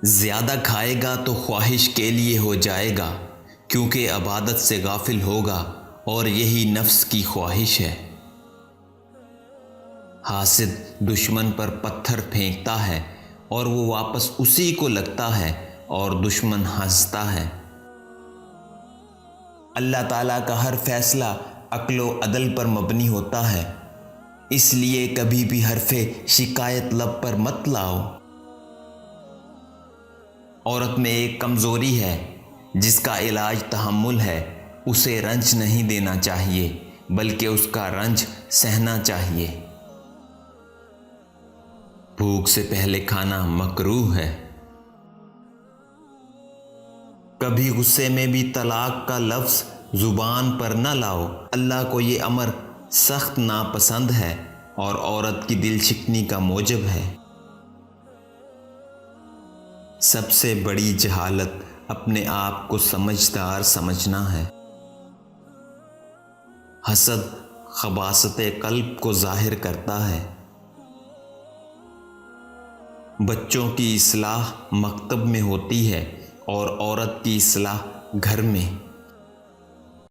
زیادہ کھائے گا تو خواہش کے لیے ہو جائے گا، کیونکہ عبادت سے غافل ہوگا اور یہی نفس کی خواہش ہے۔ حاسد دشمن پر پتھر پھینکتا ہے اور وہ واپس اسی کو لگتا ہے اور دشمن ہنستا ہے۔ اللہ تعالیٰ کا ہر فیصلہ عقل و عدل پر مبنی ہوتا ہے، اس لیے کبھی بھی حرف شکایت لب پر مت لاؤ۔ عورت میں ایک کمزوری ہے جس کا علاج تحمل ہے، اسے رنج نہیں دینا چاہیے بلکہ اس کا رنج سہنا چاہیے۔ بھوک سے پہلے کھانا مکروہ ہے۔ کبھی غصے میں بھی طلاق کا لفظ زبان پر نہ لاؤ، اللہ کو یہ امر سخت ناپسند ہے اور عورت کی دل شکنی کا موجب ہے۔ سب سے بڑی جہالت اپنے آپ کو سمجھدار سمجھنا ہے۔ حسد خباثت قلب کو ظاہر کرتا ہے۔ بچوں کی اصلاح مکتب میں ہوتی ہے اور عورت کی اصلاح گھر میں۔